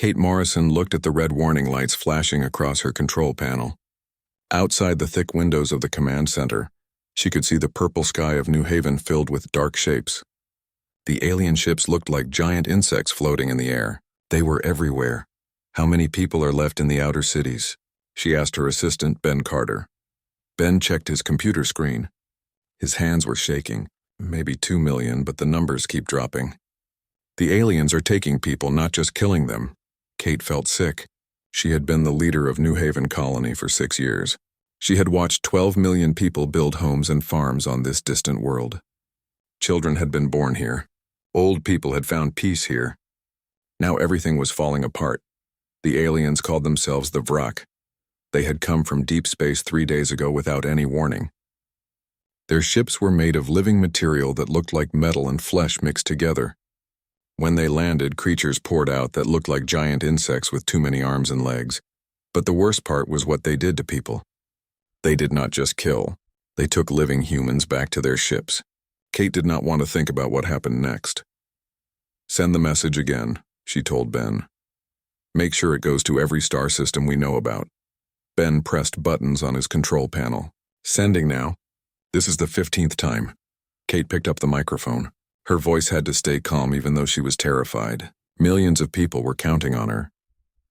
Kate Morrison looked at the red warning lights flashing across her control panel. Outside the thick windows of the command center, she could see the purple sky of New Haven filled with dark shapes. The alien ships looked like giant insects floating in the air. They were everywhere. "How many people are left in the outer cities?" she asked her assistant, Ben Carter. Ben checked his computer screen. His hands were shaking. "Maybe 2 million, but the numbers keep dropping." "The aliens are taking people, not just killing them." Kate felt sick. She had been the leader of New Haven Colony for 6 years. She had watched 12 million people build homes and farms on this distant world. Children had been born here. Old people had found peace here. Now everything was falling apart. The aliens called themselves the Vrak. They had come from deep space 3 days ago without any warning. Their ships were made of living material that looked like metal and flesh mixed together. When they landed, creatures poured out that looked like giant insects with too many arms and legs. But the worst part was what they did to people. They did not just kill. They took living humans back to their ships. Kate did not want to think about what happened next. "Send the message again," she told Ben. "Make sure it goes to every star system we know about." Ben pressed buttons on his control panel. "Sending now." "This is the 15th time." Kate picked up the microphone. Her voice had to stay calm even though she was terrified. Millions of people were counting on her.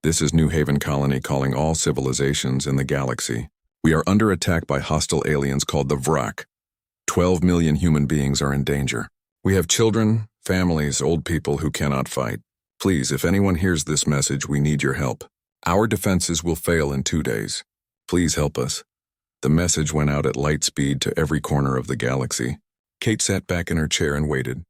"This is New Haven Colony calling all civilizations in the galaxy. We are under attack by hostile aliens called the Vrak. 12 million human beings are in danger. We have children, families, old people who cannot fight. Please, if anyone hears this message, we need your help. Our defenses will fail in 2 days. Please help us." The message went out at light speed to every corner of the galaxy. Kate sat back in her chair and waited.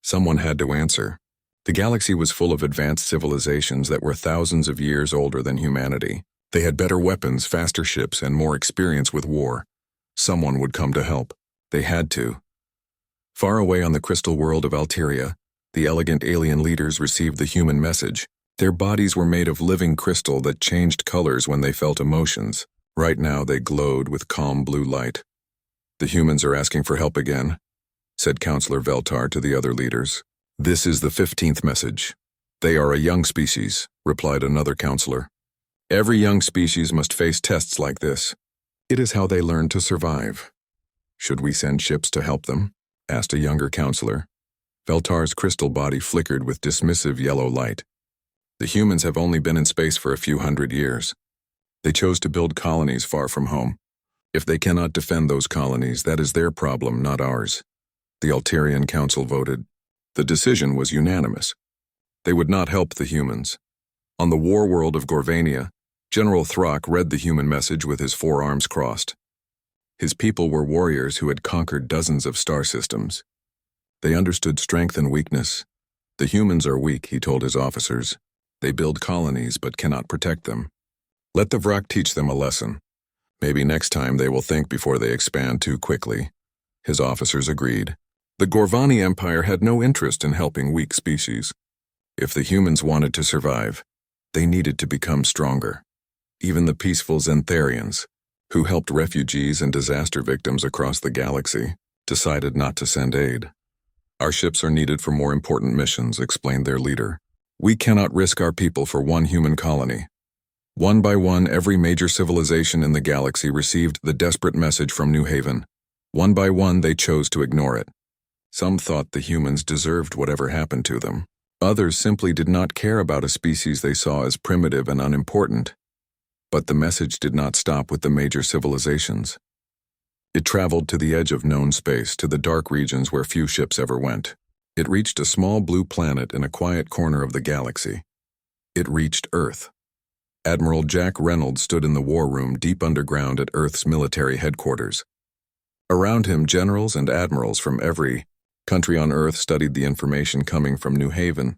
Someone had to answer. The galaxy was full of advanced civilizations that were thousands of years older than humanity. They had better weapons, faster ships, and more experience with war. Someone would come to help. They had to. Far away on the crystal world of Alteria, the elegant alien leaders received the human message. Their bodies were made of living crystal that changed colors when they felt emotions. Right now they glowed with calm blue light. "The humans are asking for help again," said Counselor Veltar to the other leaders. "This is the 15th message." "They are a young species," replied another counselor. "Every young species must face tests like this. It is how they learn to survive." "Should we send ships to help them?" asked a younger counselor. Veltar's crystal body flickered with dismissive yellow light. "The humans have only been in space for a few hundred years. They chose to build colonies far from home. If they cannot defend those colonies, that is their problem, not ours." The Alterian Council voted. The decision was unanimous. They would not help the humans. On the war world of Gorvania, General Throck read the human message with his forearms crossed. His people were warriors who had conquered dozens of star systems. They understood strength and weakness. "The humans are weak," he told his officers. "They build colonies but cannot protect them. Let the Vrak teach them a lesson. Maybe next time they will think before they expand too quickly." His officers agreed. The Gorvani Empire had no interest in helping weak species. If the humans wanted to survive, they needed to become stronger. Even the peaceful Zentharians, who helped refugees and disaster victims across the galaxy, decided not to send aid. "Our ships are needed for more important missions," explained their leader. "We cannot risk our people for one human colony." One by one, every major civilization in the galaxy received the desperate message from New Haven. One by one, they chose to ignore it. Some thought the humans deserved whatever happened to them. Others simply did not care about a species they saw as primitive and unimportant. But the message did not stop with the major civilizations. It traveled to the edge of known space, to the dark regions where few ships ever went. It reached a small blue planet in a quiet corner of the galaxy. It reached Earth. Admiral Jack Reynolds stood in the war room deep underground at Earth's military headquarters. Around him, generals and admirals from every country on Earth studied the information coming from New Haven.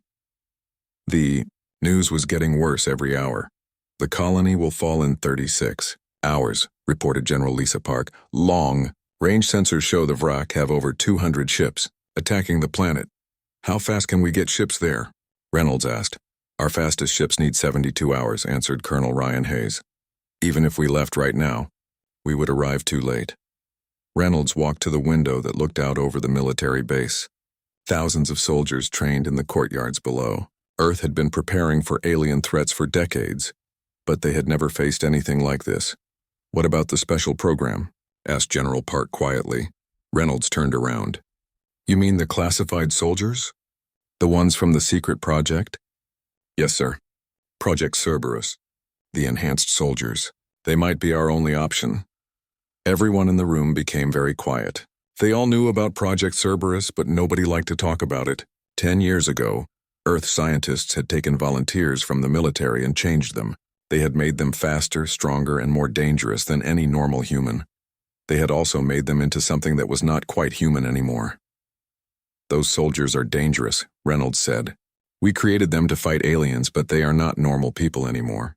The news was getting worse every hour. "The colony will fall in 36 hours, reported General Lisa Park. "Long range sensors show the Vrak have over 200 ships attacking the planet. How fast can we get ships there?" Reynolds asked. "Our fastest ships need 72 hours, answered Colonel Ryan Hayes. "Even if we left right now, we would arrive too late." Reynolds walked to the window that looked out over the military base. Thousands of soldiers trained in the courtyards below. Earth had been preparing for alien threats for decades, but they had never faced anything like this. "What about the special program?" asked General Park quietly. Reynolds turned around. "You mean the classified soldiers? The ones from the secret project?" "Yes, sir. Project Cerberus. The enhanced soldiers. They might be our only option." Everyone in the room became very quiet. They all knew about Project Cerberus, but nobody liked to talk about it. 10 years ago, Earth scientists had taken volunteers from the military and changed them. They had made them faster, stronger, and more dangerous than any normal human. They had also made them into something that was not quite human anymore. "Those soldiers are dangerous," Reynolds said. "We created them to fight aliens, but they are not normal people anymore.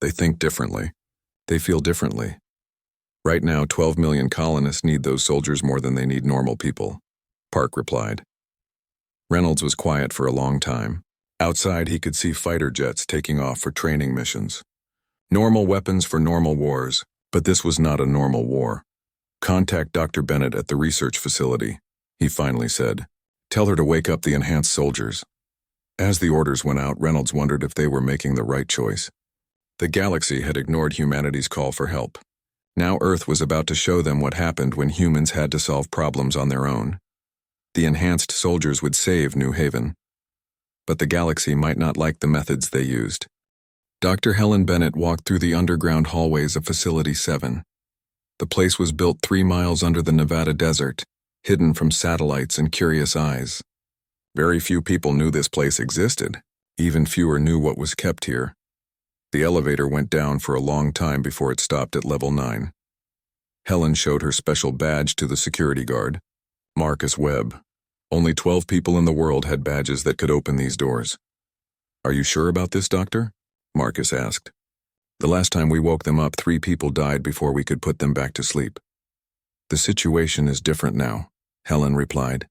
They think differently. They feel differently. Right now, 12 million colonists need those soldiers more than they need normal people," Park replied. Reynolds was quiet for a long time. Outside, he could see fighter jets taking off for training missions. Normal weapons for normal wars, but this was not a normal war. "Contact Dr. Bennett at the research facility," he finally said. "Tell her to wake up the enhanced soldiers." As the orders went out, Reynolds wondered if they were making the right choice. The galaxy had ignored humanity's call for help. Now Earth was about to show them what happened when humans had to solve problems on their own. The enhanced soldiers would save New Haven, but the galaxy might not like the methods they used. Dr. Helen Bennett walked through the underground hallways of Facility 7. The place was built 3 miles under the Nevada desert, hidden from satellites and curious eyes. Very few people knew this place existed. Even fewer knew what was kept here. The elevator went down for a long time before it stopped at level 9. Helen showed her special badge to the security guard, Marcus Webb. Only 12 people in the world had badges that could open these doors. "Are you sure about this, Doctor?" Marcus asked. "The last time we woke them up, 3 people died before we could put them back to sleep." "The situation is different now," Helen replied.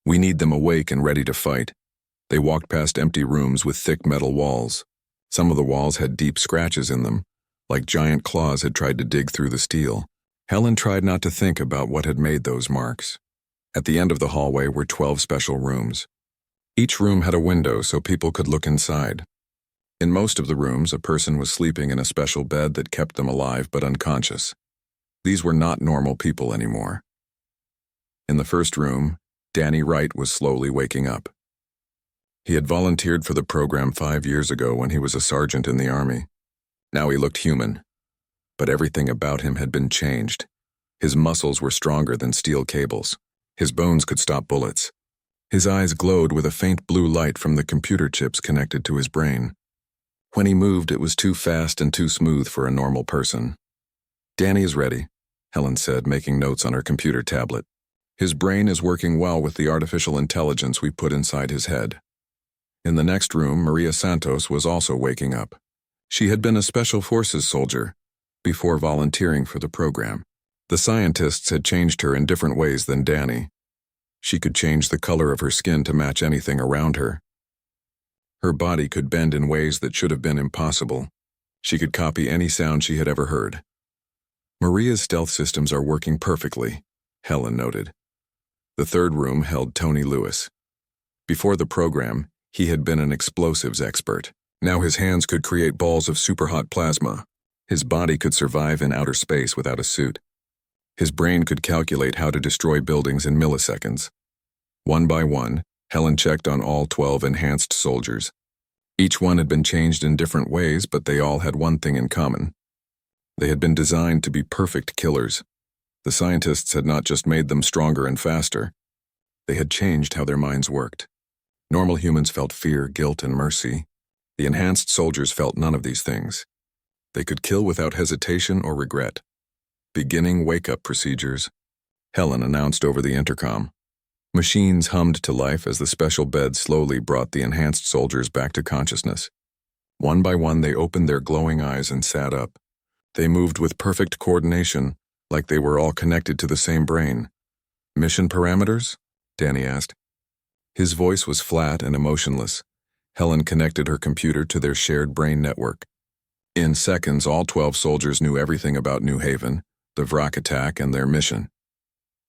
"We need them awake and ready to fight." They walked past empty rooms with thick metal walls. Some of the walls had deep scratches in them, like giant claws had tried to dig through the steel. Helen tried not to think about what had made those marks. At the end of the hallway were 12 special rooms. Each room had a window so people could look inside. In most of the rooms, a person was sleeping in a special bed that kept them alive but unconscious. These were not normal people anymore. In the first room, Danny Wright was slowly waking up. He had volunteered for the program 5 years ago when he was a sergeant in the Army. Now he looked human, but everything about him had been changed. His muscles were stronger than steel cables. His bones could stop bullets. His eyes glowed with a faint blue light from the computer chips connected to his brain. When he moved, it was too fast and too smooth for a normal person. "Danny is ready," Helen said, making notes on her computer tablet. "His brain is working well with the artificial intelligence we put inside his head." In the next room, Maria Santos was also waking up. She had been a Special Forces soldier before volunteering for the program. The scientists had changed her in different ways than Danny. She could change the color of her skin to match anything around her. Her body could bend in ways that should have been impossible. She could copy any sound she had ever heard. "Maria's stealth systems are working perfectly," Helen noted. The third room held Tony Lewis. Before the program, he had been an explosives expert. Now his hands could create balls of superhot plasma. His body could survive in outer space without a suit. His brain could calculate how to destroy buildings in milliseconds. One by one, Helen checked on all 12 enhanced soldiers. Each one had been changed in different ways, but they all had one thing in common. They had been designed to be perfect killers. The scientists had not just made them stronger and faster. They had changed how their minds worked. Normal humans felt fear, guilt, and mercy. The enhanced soldiers felt none of these things. They could kill without hesitation or regret. "Beginning wake-up procedures," Helen announced over the intercom. Machines hummed to life as the special bed slowly brought the enhanced soldiers back to consciousness. One by one, they opened their glowing eyes and sat up. They moved with perfect coordination, like they were all connected to the same brain. "Mission parameters?" Danny asked. His voice was flat and emotionless. Helen connected her computer to their shared brain network. In seconds, all 12 soldiers knew everything about New Haven, the Vrak attack, and their mission.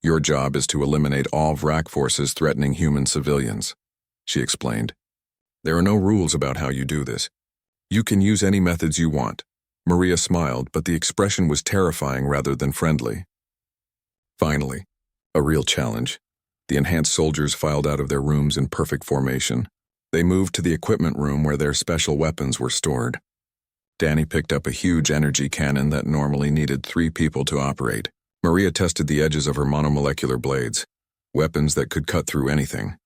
"Your job is to eliminate all Vrak forces threatening human civilians," she explained. There are no rules about how you do this. You can use any methods you want. Maria smiled, but the expression was terrifying rather than friendly. Finally, a real challenge. The enhanced soldiers filed out of their rooms in perfect formation. They moved to the equipment room where their special weapons were stored. Danny picked up a huge energy cannon that normally needed 3 people to operate. Maria tested the edges of her monomolecular blades, weapons that could cut through anything.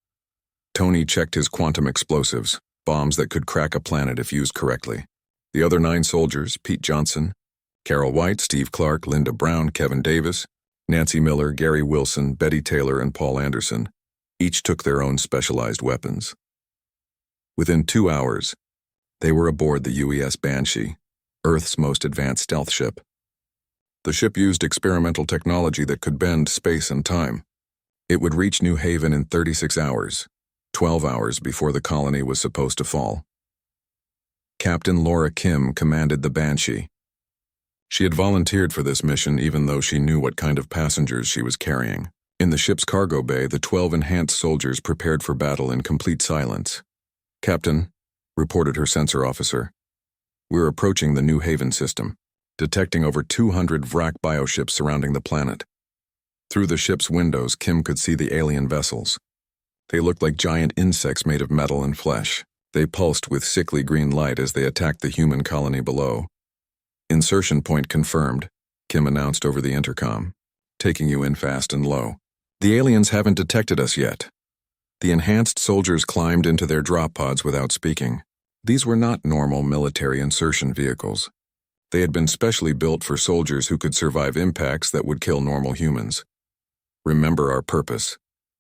Tony checked his quantum explosives, bombs that could crack a planet if used correctly. The other 9 soldiers, Pete Johnson, Carol White, Steve Clark, Linda Brown, Kevin Davis, Nancy Miller, Gary Wilson, Betty Taylor, and Paul Anderson, each took their own specialized weapons. Within 2 hours, they were aboard the UES Banshee, Earth's most advanced stealth ship. The ship used experimental technology that could bend space and time. It would reach New Haven in 36 hours, 12 hours before the colony was supposed to fall. Captain Laura Kim commanded the Banshee. She had volunteered for this mission even though she knew what kind of passengers she was carrying. In the ship's cargo bay, the 12 enhanced soldiers prepared for battle in complete silence. "Captain," reported her sensor officer, "we're approaching the New Haven system, detecting over 200 Vrak bioships surrounding the planet." Through the ship's windows, Kim could see the alien vessels. They looked like giant insects made of metal and flesh. They pulsed with sickly green light as they attacked the human colony below. "Insertion point confirmed," Kim announced over the intercom, "taking you in fast and low. The aliens haven't detected us yet." The enhanced soldiers climbed into their drop pods without speaking. These were not normal military insertion vehicles. They had been specially built for soldiers who could survive impacts that would kill normal humans. "Remember our purpose,"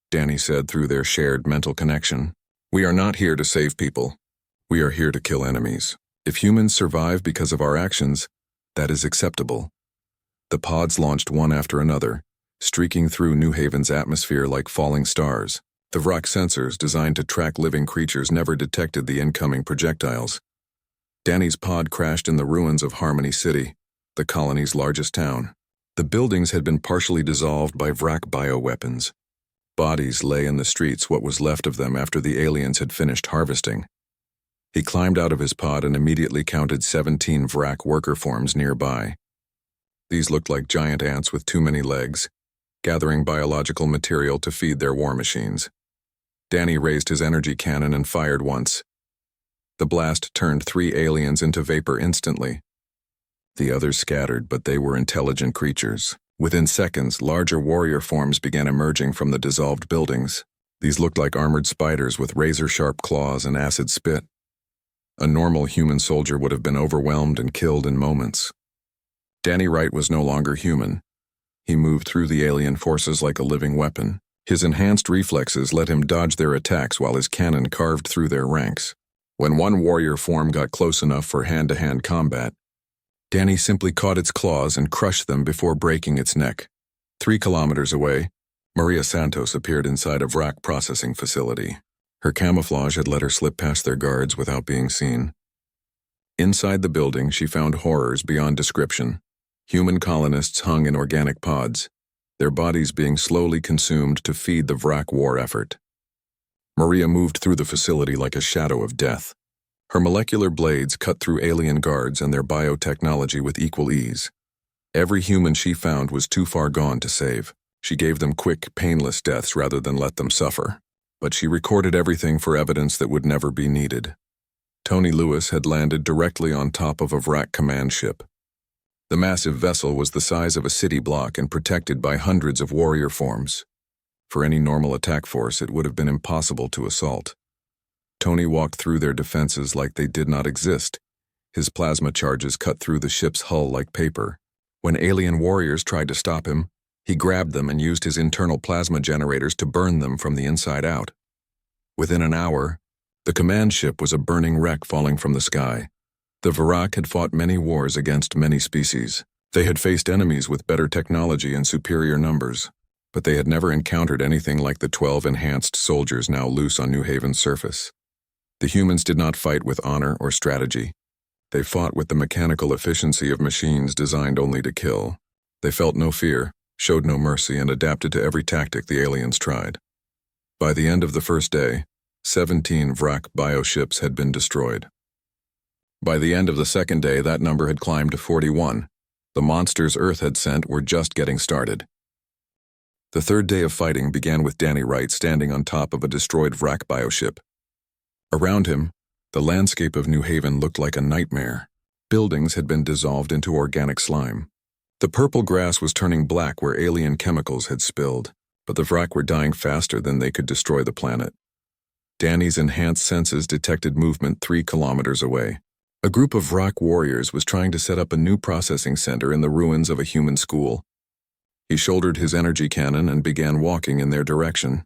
Danny said through their shared mental connection. "We are not here to save people. We are here to kill enemies. If humans survive because of our actions, that is acceptable." The pods launched one after another, streaking through New Haven's atmosphere like falling stars. The Vrak sensors, designed to track living creatures, never detected the incoming projectiles. Danny's pod crashed in the ruins of Harmony City, the colony's largest town. The buildings had been partially dissolved by Vrak bioweapons. Bodies lay in the streets, what was left of them after the aliens had finished harvesting. He climbed out of his pod and immediately counted 17 Vrak worker forms nearby. These looked like giant ants with too many legs, gathering biological material to feed their war machines. Danny raised his energy cannon and fired once. The blast turned 3 aliens into vapor instantly. The others scattered, but they were intelligent creatures. Within seconds, larger warrior forms began emerging from the dissolved buildings. These looked like armored spiders with razor-sharp claws and acid spit. A normal human soldier would have been overwhelmed and killed in moments. Danny Wright was no longer human. He moved through the alien forces like a living weapon. His enhanced reflexes let him dodge their attacks while his cannon carved through their ranks. When one warrior form got close enough for hand-to-hand combat, Danny simply caught its claws and crushed them before breaking its neck. 3 kilometers away, Maria Santos appeared inside a Vrak processing facility. Her camouflage had let her slip past their guards without being seen. Inside the building, she found horrors beyond description. Human colonists hung in organic pods, their bodies being slowly consumed to feed the Vrak war effort. Maria moved through the facility like a shadow of death. Her molecular blades cut through alien guards and their biotechnology with equal ease. Every human she found was too far gone to save. She gave them quick, painless deaths rather than let them suffer. But she recorded everything for evidence that would never be needed. Tony Lewis had landed directly on top of a Vrak command ship. The massive vessel was the size of a city block and protected by hundreds of warrior forms. For any normal attack force, it would have been impossible to assault. Tony walked through their defenses like they did not exist. His plasma charges cut through the ship's hull like paper. When alien warriors tried to stop him, he grabbed them and used his internal plasma generators to burn them from the inside out. Within an hour, the command ship was a burning wreck falling from the sky. The Vrak had fought many wars against many species. They had faced enemies with better technology and superior numbers, but they had never encountered anything like the 12 enhanced soldiers now loose on New Haven's surface. The humans did not fight with honor or strategy. They fought with the mechanical efficiency of machines designed only to kill. They felt no fear, showed no mercy, and adapted to every tactic the aliens tried. By the end of the first day, 17 wrack bioships had been destroyed. By the end of the second day, that number had climbed to 41. The monsters Earth had sent were just getting started. The third day of fighting began with Danny Wright standing on top of a destroyed wrack bioship. Around him, the landscape of New Haven looked like a nightmare. Buildings had been dissolved into organic slime. The purple grass was turning black where alien chemicals had spilled, but the wrack were dying faster than they could destroy the planet. Danny's enhanced senses detected movement 3 kilometers away. A group of rock warriors was trying to set up a new processing center in the ruins of a human school. He shouldered his energy cannon and began walking in their direction.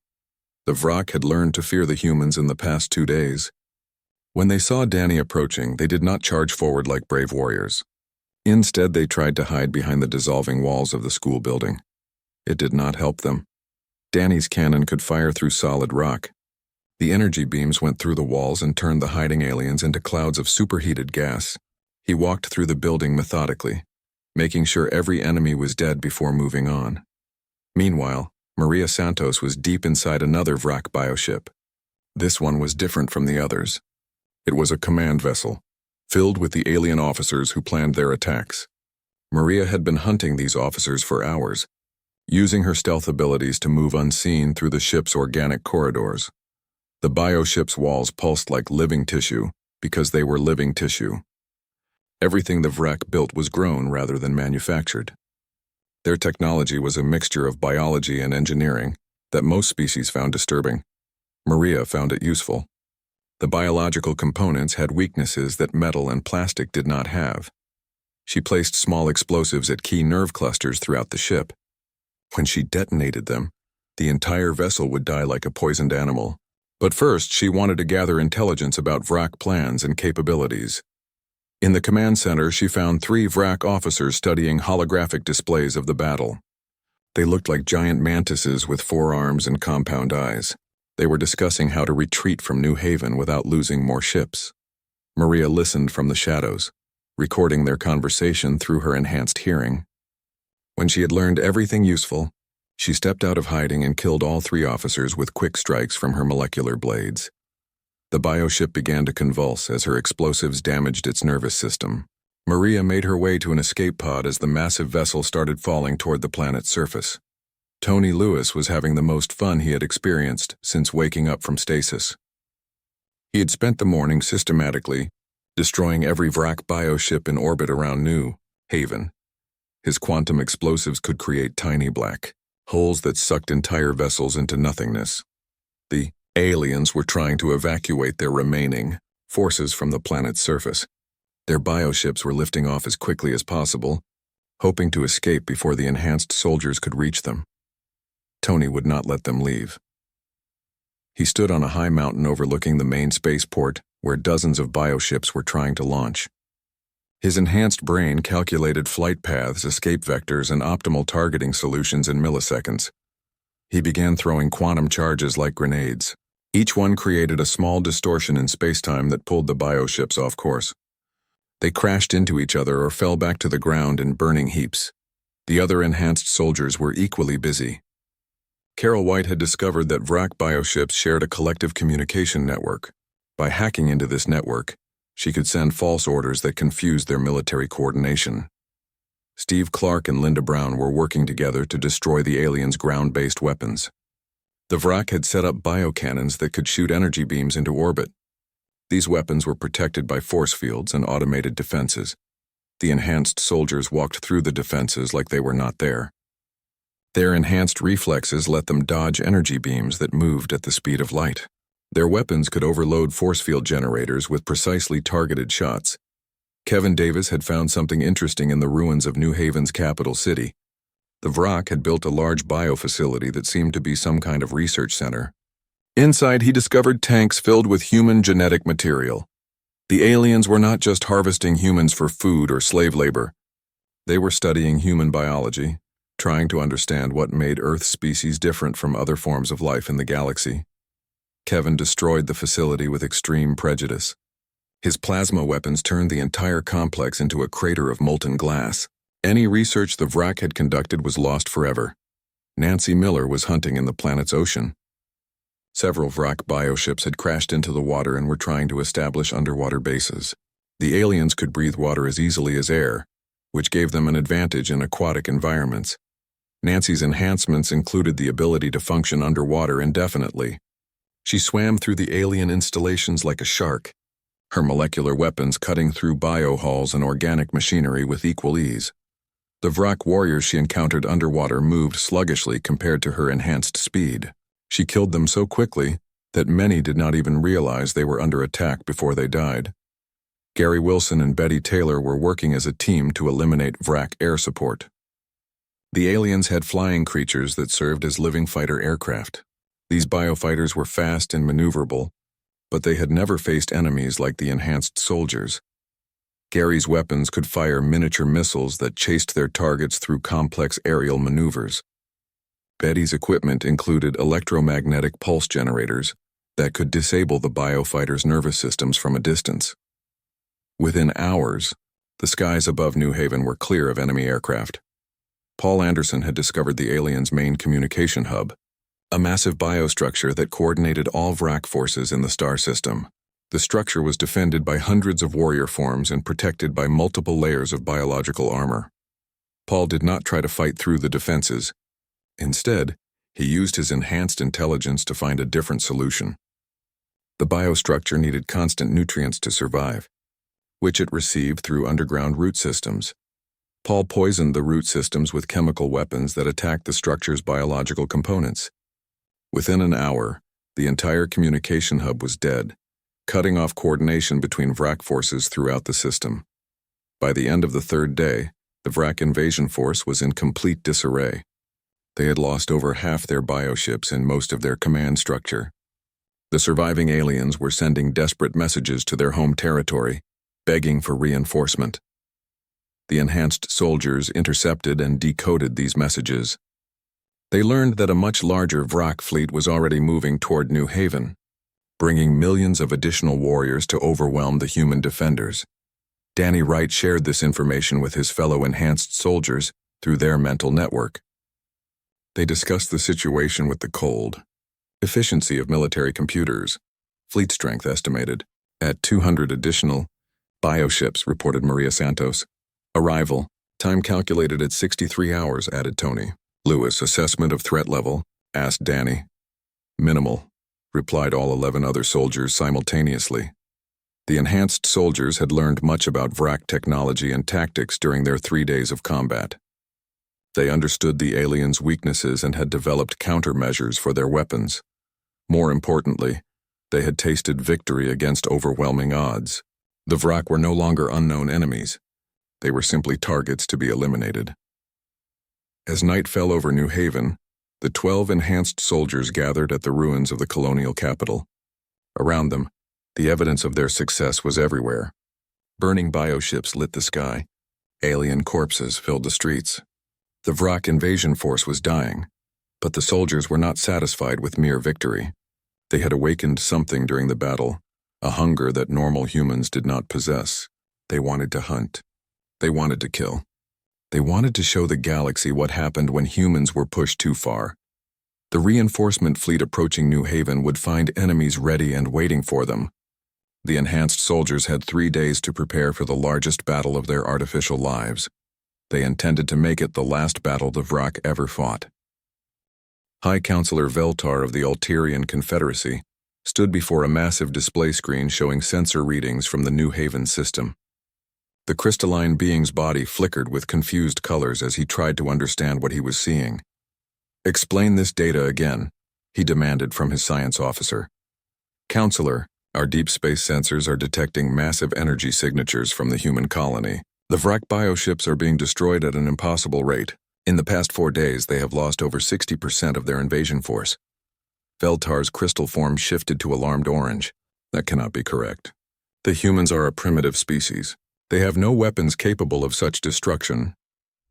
The Vrak had learned to fear the humans in the past 2 days. When they saw Danny approaching, they did not charge forward like brave warriors. Instead, they tried to hide behind the dissolving walls of the school building. It did not help them. Danny's cannon could fire through solid rock. The energy beams went through the walls and turned the hiding aliens into clouds of superheated gas. He walked through the building methodically, making sure every enemy was dead before moving on. Meanwhile, Maria Santos was deep inside another Vrak bioship. This one was different from the others. It was a command vessel, filled with the alien officers who planned their attacks. Maria had been hunting these officers for hours, using her stealth abilities to move unseen through the ship's organic corridors. The bioship's walls pulsed like living tissue because they were living tissue. Everything the Vrak built was grown rather than manufactured. Their technology was a mixture of biology and engineering that most species found disturbing. Maria found it useful. The biological components had weaknesses that metal and plastic did not have. She placed small explosives at key nerve clusters throughout the ship. When she detonated them, the entire vessel would die like a poisoned animal. But first, she wanted to gather intelligence about Vrak plans and capabilities. In the command center, she found 3 Vrak officers studying holographic displays of the battle. They looked like giant mantises with 4 arms and compound eyes. They were discussing how to retreat from New Haven without losing more ships. Maria listened from the shadows, recording their conversation through her enhanced hearing. When she had learned everything useful, she stepped out of hiding and killed all 3 officers with quick strikes from her molecular blades. The bioship began to convulse as her explosives damaged its nervous system. Maria made her way to an escape pod as the massive vessel started falling toward the planet's surface. Tony Lewis was having the most fun he had experienced since waking up from stasis. He had spent the morning systematically destroying every Vrak bioship in orbit around New Haven. His quantum explosives could create tiny black holes that sucked entire vessels into nothingness. The aliens were trying to evacuate their remaining forces from the planet's surface. Their bioships were lifting off as quickly as possible, hoping to escape before the enhanced soldiers could reach them. Tony would not let them leave. He stood on a high mountain overlooking the main spaceport where dozens of bioships were trying to launch. His enhanced brain calculated flight paths, escape vectors, and optimal targeting solutions in milliseconds. He began throwing quantum charges like grenades. Each one created a small distortion in spacetime that pulled the bioships off course. They crashed into each other or fell back to the ground in burning heaps. The other enhanced soldiers were equally busy. Carol White had discovered that Vrak bioships shared a collective communication network. By hacking into this network, she could send false orders that confused their military coordination. Steve Clark and Linda Brown were working together to destroy the aliens' ground-based weapons. The Vrak had set up biocannons that could shoot energy beams into orbit. These weapons were protected by force fields and automated defenses. The enhanced soldiers walked through the defenses like they were not there. Their enhanced reflexes let them dodge energy beams that moved at the speed of light. Their weapons could overload force field generators with precisely targeted shots. Kevin Davis had found something interesting in the ruins of New Haven's capital city. The Vrak had built a large biofacility that seemed to be some kind of research center. Inside, he discovered tanks filled with human genetic material. The aliens were not just harvesting humans for food or slave labor. They were studying human biology, trying to understand what made Earth's species different from other forms of life in the galaxy. Kevin destroyed the facility with extreme prejudice. His plasma weapons turned the entire complex into a crater of molten glass. Any research the Vrak had conducted was lost forever. Nancy Miller was hunting in the planet's ocean. Several wrack bioships had crashed into the water and were trying to establish underwater bases. The aliens could breathe water as easily as air, which gave them an advantage in aquatic environments. Nancy's enhancements included the ability to function underwater indefinitely. She swam through the alien installations like a shark, her molecular weapons cutting through biohulls and organic machinery with equal ease. The wrack warriors she encountered underwater moved sluggishly compared to her enhanced speed. She killed them so quickly that many did not even realize they were under attack before they died. Gary Wilson and Betty Taylor were working as a team to eliminate wrack air support. The aliens had flying creatures that served as living fighter aircraft. These biofighters were fast and maneuverable, but they had never faced enemies like the enhanced soldiers. Gary's weapons could fire miniature missiles that chased their targets through complex aerial maneuvers. Betty's equipment included electromagnetic pulse generators that could disable the biofighters' nervous systems from a distance. Within hours, the skies above New Haven were clear of enemy aircraft. Paul Anderson had discovered the aliens' main communication hub, a massive biostructure that coordinated all wrack forces in the star system. The structure was defended by hundreds of warrior forms and protected by multiple layers of biological armor. Paul did not try to fight through the defenses. Instead, he used his enhanced intelligence to find a different solution. The biostructure needed constant nutrients to survive, which it received through underground root systems. Paul poisoned the root systems with chemical weapons that attacked the structure's biological components. Within an hour, the entire communication hub was dead, cutting off coordination between wrack forces throughout the system. By the end of the third day, the wrack invasion force was in complete disarray. They had lost over half their bioships and most of their command structure. The surviving aliens were sending desperate messages to their home territory, begging for reinforcement. The enhanced soldiers intercepted and decoded these messages. They learned that a much larger wrack fleet was already moving toward New Haven, bringing millions of additional warriors to overwhelm the human defenders. Danny Wright shared this information with his fellow enhanced soldiers through their mental network. They discussed the situation with the cold efficiency of military computers, fleet strength estimated at 200 additional bioships, reported Maria Santos. Arrival, time calculated at 63 hours, added Tony. Lewis, assessment of threat level, asked Danny. Minimal, replied all 11 other soldiers simultaneously. The enhanced soldiers had learned much about wrack technology and tactics during their 3 days of combat. They understood the aliens' weaknesses and had developed countermeasures for their weapons. More importantly, they had tasted victory against overwhelming odds. The wrack were no longer unknown enemies. They were simply targets to be eliminated. As night fell over New Haven, the 12 enhanced soldiers gathered at the ruins of the colonial capital. Around them, the evidence of their success was everywhere. Burning bioships lit the sky. Alien corpses filled the streets. The wrack invasion force was dying, but the soldiers were not satisfied with mere victory. They had awakened something during the battle, a hunger that normal humans did not possess. They wanted to hunt. They wanted to kill. They wanted to show the galaxy what happened when humans were pushed too far. The reinforcement fleet approaching New Haven would find enemies ready and waiting for them. The enhanced soldiers had 3 days to prepare for the largest battle of their artificial lives. They intended to make it the last battle the wrack ever fought. High Counselor Veltar of the Ulterian Confederacy stood before a massive display screen showing sensor readings from the New Haven system. The crystalline being's body flickered with confused colors as he tried to understand what he was seeing. "Explain this data again," he demanded from his science officer. "Counselor, our deep space sensors are detecting massive energy signatures from the human colony. The wrack bioships are being destroyed at an impossible rate. In the past 4 days, they have lost over 60% of their invasion force." Veltar's crystal form shifted to alarmed orange. "That cannot be correct. The humans are a primitive species. They have no weapons capable of such destruction."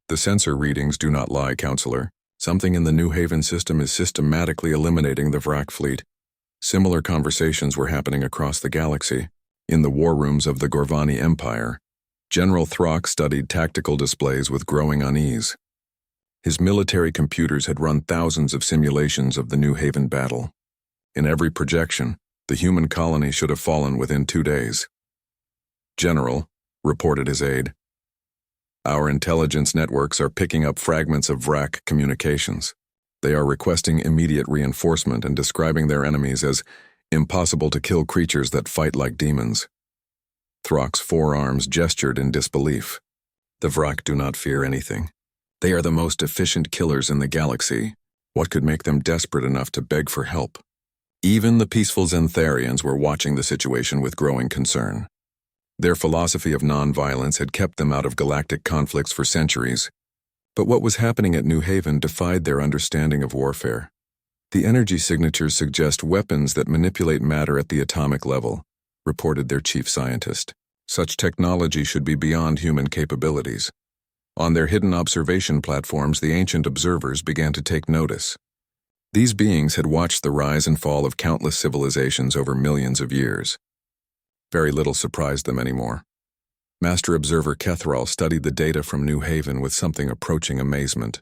"The sensor readings do not lie, Counselor. Something in the New Haven system is systematically eliminating the wrack fleet." Similar conversations were happening across the galaxy. In the war rooms of the Gorvani Empire, General Throck studied tactical displays with growing unease. His military computers had run thousands of simulations of the New Haven battle. In every projection, the human colony should have fallen within 2 days. "General," reported his aide, "our intelligence networks are picking up fragments of VRAC communications. They are requesting immediate reinforcement and describing their enemies as impossible-to-kill creatures that fight like demons." Throck's forearms gestured in disbelief. "The VRAC do not fear anything. They are the most efficient killers in the galaxy. What could make them desperate enough to beg for help?" Even the peaceful Xantharians were watching the situation with growing concern. Their philosophy of non-violence had kept them out of galactic conflicts for centuries, but what was happening at New Haven defied their understanding of warfare. "The energy signatures suggest weapons that manipulate matter at the atomic level," reported their chief scientist. "Such technology should be beyond human capabilities." On their hidden observation platforms, the ancient observers began to take notice. These beings had watched the rise and fall of countless civilizations over millions of years. Very little surprised them anymore. Master Observer Kethral studied the data from New Haven with something approaching amazement.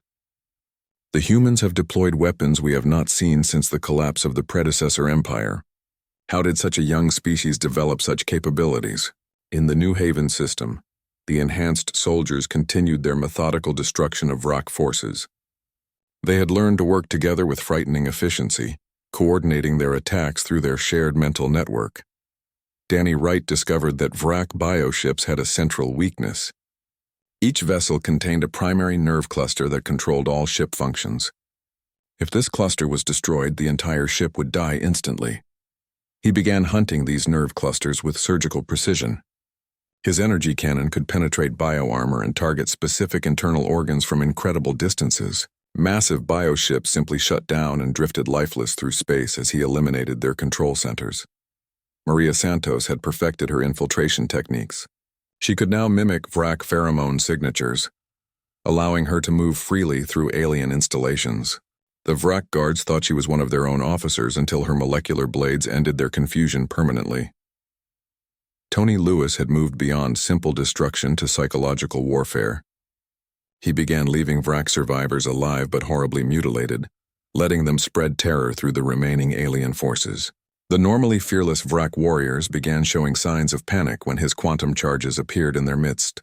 "The humans have deployed weapons we have not seen since the collapse of the predecessor empire. How did such a young species develop such capabilities?" In the New Haven system, the enhanced soldiers continued their methodical destruction of VRAC forces. They had learned to work together with frightening efficiency, coordinating their attacks through their shared mental network. Danny Wright discovered that VRAC bioships had a central weakness. Each vessel contained a primary nerve cluster that controlled all ship functions. If this cluster was destroyed, the entire ship would die instantly. He began hunting these nerve clusters with surgical precision. His energy cannon could penetrate bioarmor and target specific internal organs from incredible distances. Massive bioships simply shut down and drifted lifeless through space as he eliminated their control centers. Maria Santos had perfected her infiltration techniques. She could now mimic VRAC pheromone signatures, allowing her to move freely through alien installations. The VRAC guards thought she was one of their own officers until her molecular blades ended their confusion permanently. Tony Lewis had moved beyond simple destruction to psychological warfare. He began leaving VRAC survivors alive but horribly mutilated, letting them spread terror through the remaining alien forces. The normally fearless VRAC warriors began showing signs of panic when his quantum charges appeared in their midst.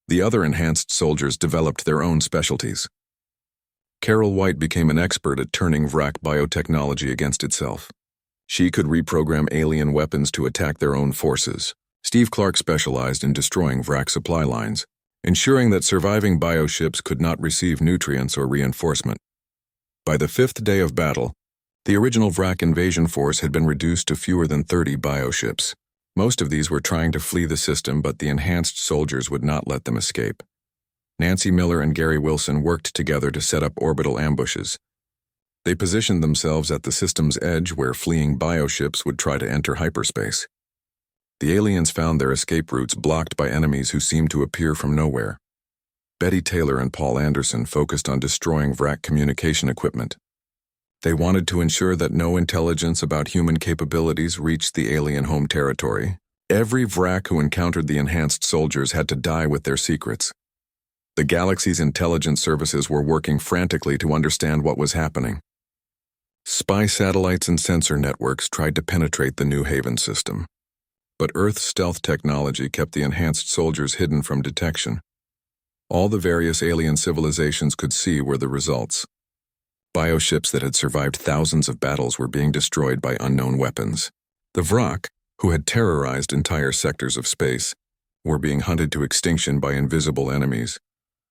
The other enhanced soldiers developed their own specialties. Carol White became an expert at turning VRAC biotechnology against itself. She could reprogram alien weapons to attack their own forces. Steve Clark specialized in destroying VRAC supply lines, ensuring that surviving bioships could not receive nutrients or reinforcement. By the 5th day of battle, the original VRAC invasion force had been reduced to fewer than 30 bioships. Most of these were trying to flee the system, but the enhanced soldiers would not let them escape. Nancy Miller and Gary Wilson worked together to set up orbital ambushes. They positioned themselves at the system's edge where fleeing bioships would try to enter hyperspace. The aliens found their escape routes blocked by enemies who seemed to appear from nowhere. Betty Taylor and Paul Anderson focused on destroying VRAC communication equipment. They wanted to ensure that no intelligence about human capabilities reached the alien home territory. Every VRAC who encountered the enhanced soldiers had to die with their secrets. The galaxy's intelligence services were working frantically to understand what was happening. Spy satellites and sensor networks tried to penetrate the New Haven system, but Earth's stealth technology kept the enhanced soldiers hidden from detection. All the various alien civilizations could see were the results. Bioships that had survived thousands of battles were being destroyed by unknown weapons. The VRAC, who had terrorized entire sectors of space, were being hunted to extinction by invisible enemies.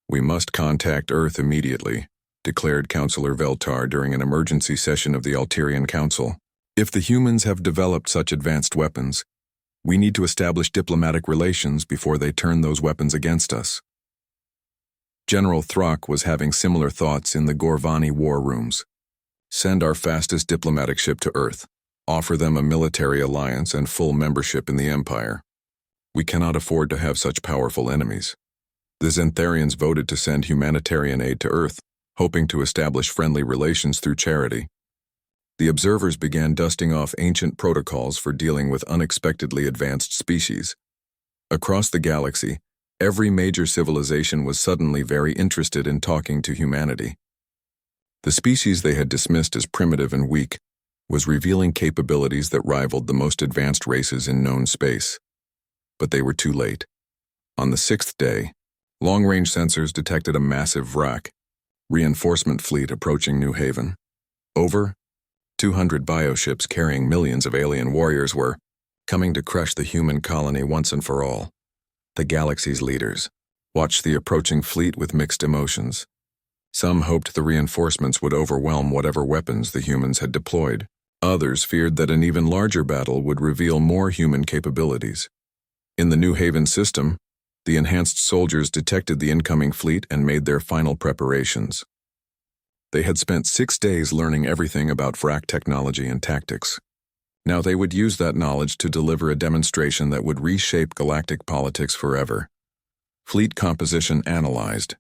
"We must contact Earth immediately," declared Councillor Veltar during an emergency session of the Alterian Council. "If the humans have developed such advanced weapons, we need to establish diplomatic relations before they turn those weapons against us." General Throck was having similar thoughts in the Gorvani war rooms. "Send our fastest diplomatic ship to Earth. Offer them a military alliance and full membership in the Empire. We cannot afford to have such powerful enemies." The Xantharians voted to send humanitarian aid to Earth, hoping to establish friendly relations through charity. The observers began dusting off ancient protocols for dealing with unexpectedly advanced species. Across the galaxy, every major civilization was suddenly very interested in talking to humanity. The species they had dismissed as primitive and weak was revealing capabilities that rivaled the most advanced races in known space. But they were too late. On the sixth day, long-range sensors detected a massive wrack, reinforcement fleet approaching New Haven. Over 200 bioships carrying millions of alien warriors were coming to crush the human colony once and for all. The galaxy's leaders watched the approaching fleet with mixed emotions. Some hoped the reinforcements would overwhelm whatever weapons the humans had deployed. Others feared that an even larger battle would reveal more human capabilities. In the New Haven system, the enhanced soldiers detected the incoming fleet and made their final preparations. They had spent 6 days learning everything about VRAC technology and tactics. Now they would use that knowledge to deliver a demonstration that would reshape galactic politics forever. Fleet composition analyzed,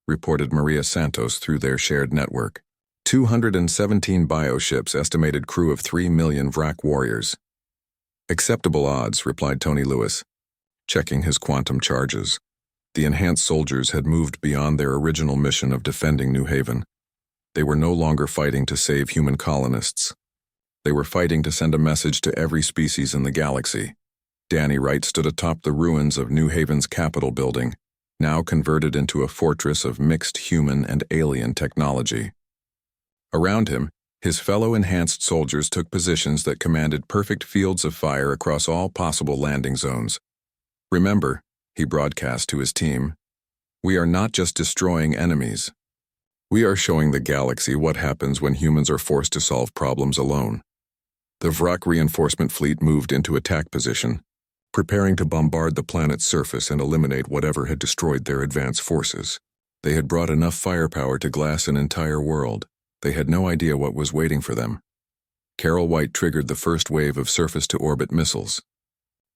reported Maria Santos through their shared network. 217 bioships, estimated crew of 3 million VRAC warriors. Acceptable odds, replied Tony Lewis, checking his quantum charges. The enhanced soldiers had moved beyond their original mission of defending New Haven. They were no longer fighting to save human colonists. They were fighting to send a message to every species in the galaxy. Danny Wright stood atop the ruins of New Haven's Capitol building, now converted into a fortress of mixed human and alien technology. Around him, his fellow enhanced soldiers took positions that commanded perfect fields of fire across all possible landing zones. Remember, he broadcast to his team, we are not just destroying enemies. We are showing the galaxy what happens when humans are forced to solve problems alone. The VRAC reinforcement fleet moved into attack position, preparing to bombard the planet's surface and eliminate whatever had destroyed their advance forces. They had brought enough firepower to glass an entire world. They had no idea what was waiting for them. Carol White triggered the first wave of surface-to-orbit missiles.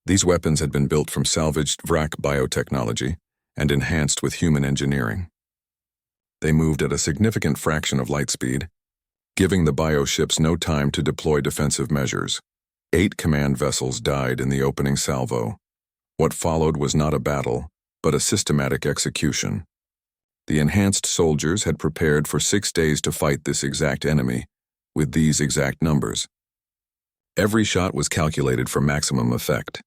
These weapons had been built from salvaged VRAC biotechnology and enhanced with human engineering. They moved at a significant fraction of light speed, giving the bioships no time to deploy defensive measures. 8 command vessels died in the opening salvo. What followed was not a battle, but a systematic execution. The enhanced soldiers had prepared for 6 days to fight this exact enemy, with these exact numbers. Every shot was calculated for maximum effect.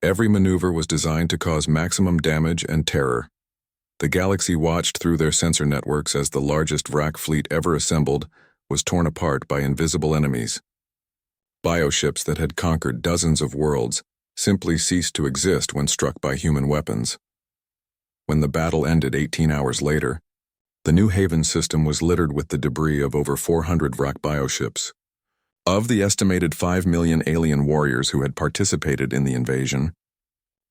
Every maneuver was designed to cause maximum damage and terror. The galaxy watched through their sensor networks as the largest VRAC fleet ever assembled was torn apart by invisible enemies. Bioships that had conquered dozens of worlds simply ceased to exist when struck by human weapons. When the battle ended 18 hours later, the New Haven system was littered with the debris of over 400 VRAC bioships. Of the estimated 5 million alien warriors who had participated in the invasion,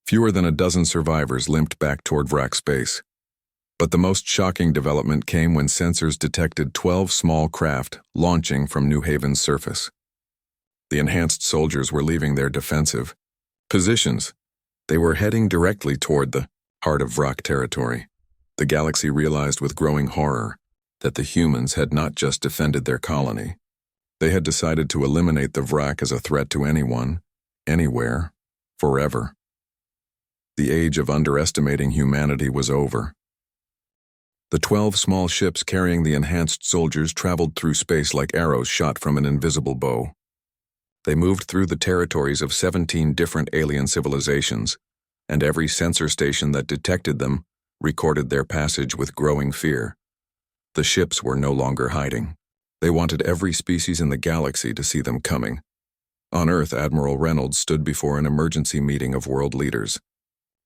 fewer than a dozen survivors limped back toward VRAC space. But the most shocking development came when sensors detected 12 small craft launching from New Haven's surface. The enhanced soldiers were leaving their defensive positions. They were heading directly toward the heart of VRAC territory. The galaxy realized with growing horror that the humans had not just defended their colony. They had decided to eliminate the VRAC as a threat to anyone, anywhere, forever. The age of underestimating humanity was over. The 12 small ships carrying the enhanced soldiers traveled through space like arrows shot from an invisible bow. They moved through the territories of 17 different alien civilizations, and every sensor station that detected them recorded their passage with growing fear. The ships were no longer hiding. They wanted every species in the galaxy to see them coming. On Earth, Admiral Reynolds stood before an emergency meeting of world leaders.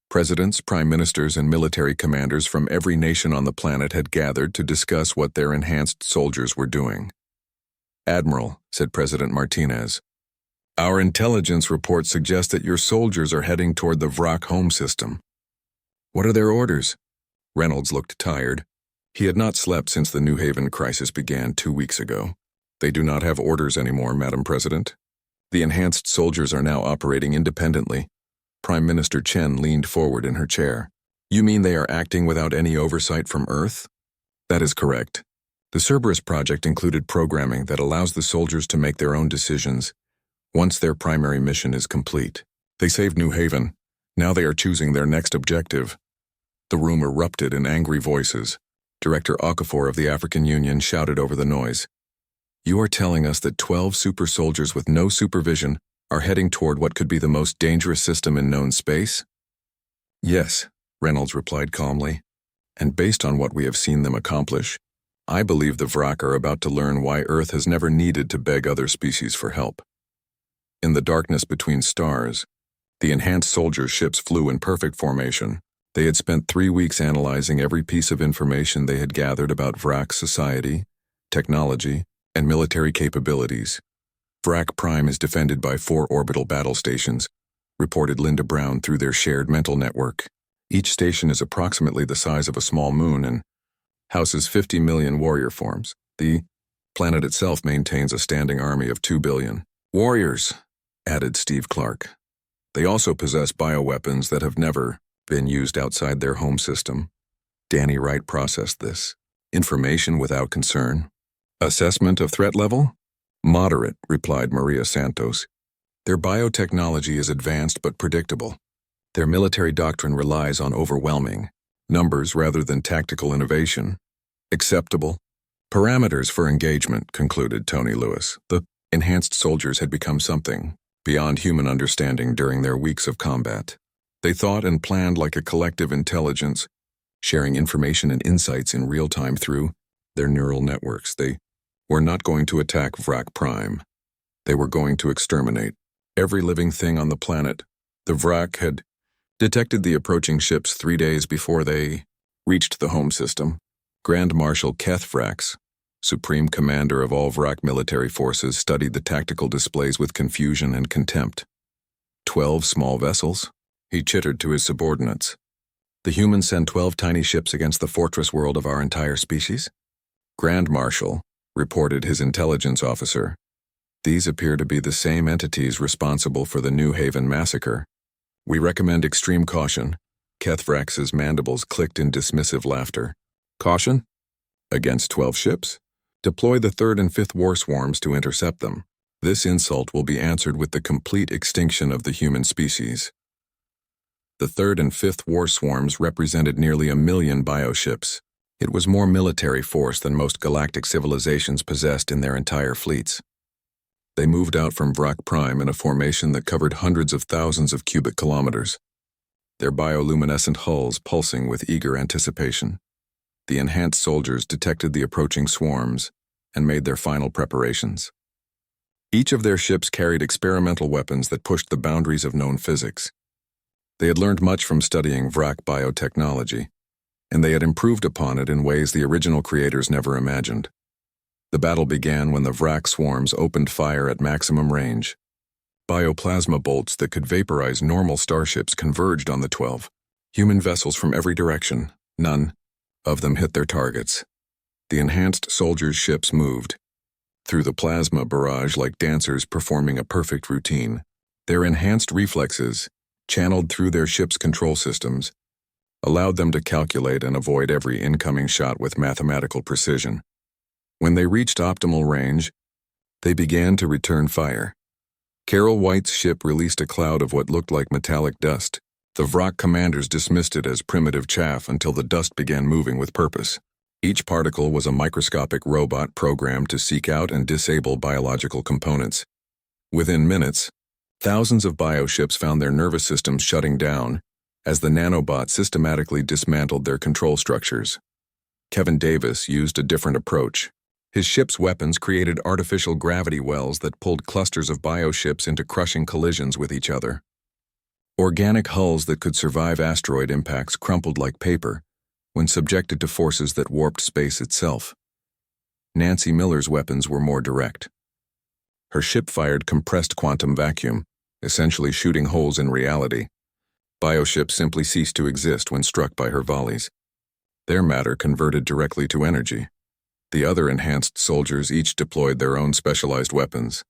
Presidents, prime ministers, and military commanders from every nation on the planet had gathered to discuss what their enhanced soldiers were doing. "Admiral," said President Martinez, "our intelligence reports suggest that your soldiers are heading toward the VRAC home system." "What are their orders?" Reynolds looked tired. He had not slept since the New Haven crisis began 2 weeks ago. "They do not have orders anymore, Madam President. The enhanced soldiers are now operating independently." Prime Minister Chen leaned forward in her chair. "You mean they are acting without any oversight from Earth?" "That is correct. The Cerberus project included programming that allows the soldiers to make their own decisions once their primary mission is complete. They saved New Haven. Now they are choosing their next objective." The room erupted in angry voices. Director Okafor of the African Union shouted over the noise, You are telling us that 12 super soldiers with no supervision are heading toward what could be the most dangerous system in known space? Yes, Reynolds replied calmly. And based on what we have seen them accomplish, I believe the Vrak are about to learn why Earth has never needed to beg other species for help. In the darkness between stars, the enhanced soldier ships flew in perfect formation. They had spent 3 weeks analyzing every piece of information they had gathered about Vrak society, technology, and military capabilities. Vrak Prime is defended by 4 orbital battle stations, reported Linda Brown through their shared mental network. Each station is approximately the size of a small moon and houses 50 million warrior forms. The planet itself maintains a standing army of 2 billion. Warriors, added Steve Clark. They also possess bioweapons that have never been used outside their home system. Danny Wright processed this information without concern. Assessment of threat level? Moderate, replied Maria Santos. Their biotechnology is advanced but predictable. Their military doctrine relies on overwhelming numbers rather than tactical innovation. Acceptable parameters for engagement, concluded Tony Lewis. The enhanced soldiers had become something beyond human understanding during their weeks of combat. They thought and planned like a collective intelligence, sharing information and insights in real time through their neural networks. They were not going to attack Vrak Prime. They were going to exterminate every living thing on the planet. The Vrak had detected the approaching ships 3 days before they reached the home system. Grand Marshal Keth Vrax, Supreme Commander of all Vrak military forces, studied the tactical displays with confusion and contempt. 12 small vessels? He chittered to his subordinates. The humans send 12 tiny ships against the fortress world of our entire species? Grand Marshal, reported his intelligence officer. These appear to be the same entities responsible for the New Haven massacre. We recommend extreme caution. Keth Vrax's mandibles clicked in dismissive laughter. Caution? Against 12 ships? Deploy the 3rd and 5th war swarms to intercept them. This insult will be answered with the complete extinction of the human species. The 3rd and 5th war swarms represented nearly 1 million bioships. It was more military force than most galactic civilizations possessed in their entire fleets. They moved out from Vrak Prime in a formation that covered hundreds of thousands of cubic kilometers, their bioluminescent hulls pulsing with eager anticipation. The enhanced soldiers detected the approaching swarms and made their final preparations. Each of their ships carried experimental weapons that pushed the boundaries of known physics. They had learned much from studying Vrak biotechnology, and they had improved upon it in ways the original creators never imagined. The battle began when the Vrak swarms opened fire at maximum range. Bioplasma bolts that could vaporize normal starships converged on the 12 human vessels from every direction. None of them hit their targets. The enhanced soldiers' ships moved through the plasma barrage like dancers performing a perfect routine. Their enhanced reflexes, channeled through their ship's control systems, allowed them to calculate and avoid every incoming shot with mathematical precision. When they reached optimal range, they began to return fire. Carol White's ship released a cloud of what looked like metallic dust. The Vrak commanders dismissed it as primitive chaff until the dust began moving with purpose. Each particle was a microscopic robot programmed to seek out and disable biological components. Within minutes, thousands of bioships found their nervous systems shutting down as the nanobots systematically dismantled their control structures. Kevin Davis used a different approach. His ship's weapons created artificial gravity wells that pulled clusters of bioships into crushing collisions with each other. Organic hulls that could survive asteroid impacts crumpled like paper when subjected to forces that warped space itself. Nancy Miller's weapons were more direct. Her ship fired compressed quantum vacuum, essentially shooting holes in reality. Bioships simply ceased to exist when struck by her volleys. Their matter converted directly to energy. The other enhanced soldiers each deployed their own specialized weapons,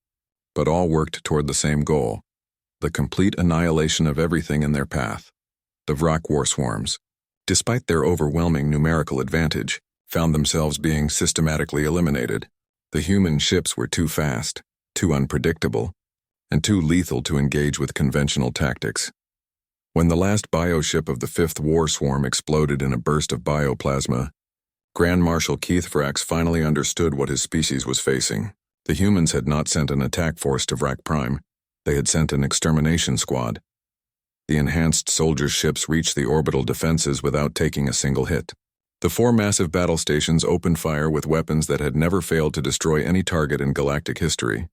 but all worked toward the same goal: the complete annihilation of everything in their path. The Vrak war swarms, despite their overwhelming numerical advantage, found themselves being systematically eliminated. The human ships were too fast, too unpredictable, and too lethal to engage with conventional tactics. When the last bioship of the 5th war swarm exploded in a burst of bioplasma, Grand Marshal Keith Vrax finally understood what his species was facing. The humans had not sent an attack force to Vrak Prime. They had sent an extermination squad. The enhanced soldier ships reached the orbital defenses without taking a single hit. The 4 massive battle stations opened fire with weapons that had never failed to destroy any target in galactic history.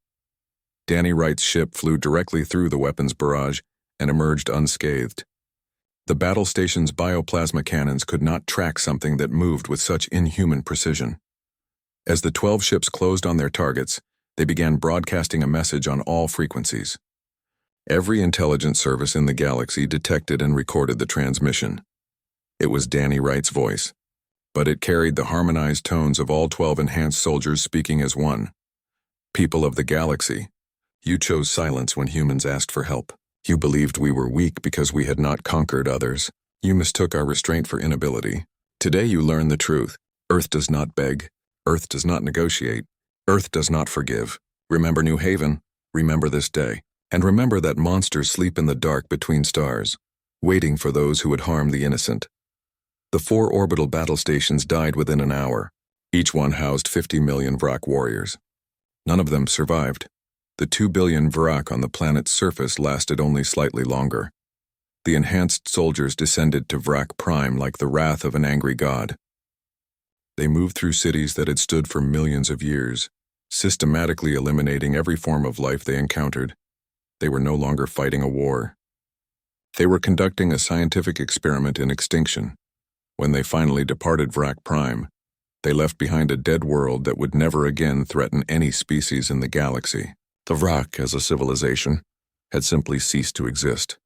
Danny Wright's ship flew directly through the weapons barrage and emerged unscathed. The battle station's bioplasma cannons could not track something that moved with such inhuman precision. As the 12 ships closed on their targets, they began broadcasting a message on all frequencies. Every intelligence service in the galaxy detected and recorded the transmission. It was Danny Wright's voice, but it carried the harmonized tones of all 12 enhanced soldiers speaking as one. People of the galaxy, you chose silence when humans asked for help. You believed we were weak because we had not conquered others. You mistook our restraint for inability. Today you learn the truth. Earth does not beg. Earth does not negotiate. Earth does not forgive. Remember New Haven. Remember this day. And remember that monsters sleep in the dark between stars, waiting for those who would harm the innocent. The 4 orbital battle stations died within an hour. Each one housed 50 million Vrak warriors. None of them survived. The 2 billion Vrak on the planet's surface lasted only slightly longer. The enhanced soldiers descended to Vrak Prime like the wrath of an angry god. They moved through cities that had stood for millions of years, systematically eliminating every form of life they encountered. They were no longer fighting a war. They were conducting a scientific experiment in extinction. When they finally departed Vrak Prime, they left behind a dead world that would never again threaten any species in the galaxy. The Vrak, as a civilization, had simply ceased to exist.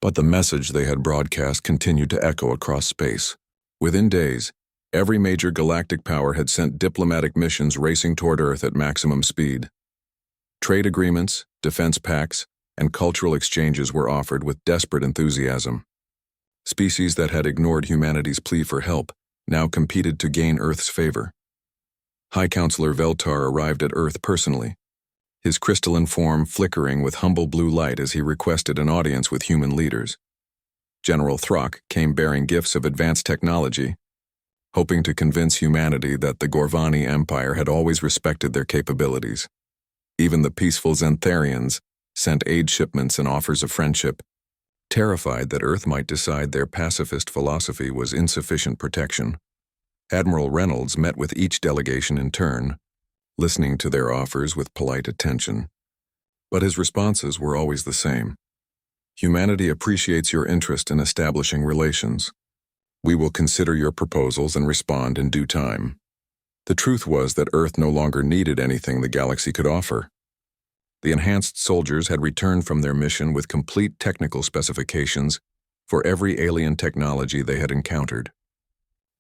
But the message they had broadcast continued to echo across space. Within days, every major galactic power had sent diplomatic missions racing toward Earth at maximum speed. Trade agreements, defense pacts, and cultural exchanges were offered with desperate enthusiasm. Species that had ignored humanity's plea for help now competed to gain Earth's favor. High Counselor Veltar arrived at Earth personally, his crystalline form flickering with humble blue light as he requested an audience with human leaders. General Throck came bearing gifts of advanced technology, hoping to convince humanity that the Gorvani Empire had always respected their capabilities. Even the peaceful Xantharians sent aid shipments and offers of friendship, terrified that Earth might decide their pacifist philosophy was insufficient protection. Admiral Reynolds met with each delegation in turn, listening to their offers with polite attention. But his responses were always the same. Humanity appreciates your interest in establishing relations. We will consider your proposals and respond in due time. The truth was that Earth no longer needed anything the galaxy could offer. The enhanced soldiers had returned from their mission with complete technical specifications for every alien technology they had encountered.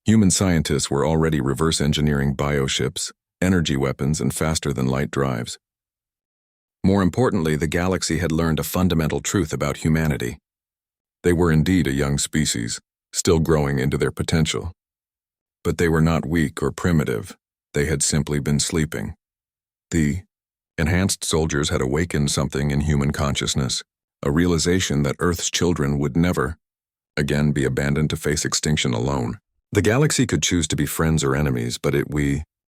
Human scientists were already reverse engineering bioships, energy weapons, and faster-than-light drives. More importantly, the galaxy had learned a fundamental truth about humanity. They were indeed a young species, still growing into their potential. But they were not weak or primitive. They had simply been sleeping. The enhanced soldiers had awakened something in human consciousness, a realization that Earth's children would never, again, be abandoned to face extinction alone. The galaxy could choose to be friends or enemies, but we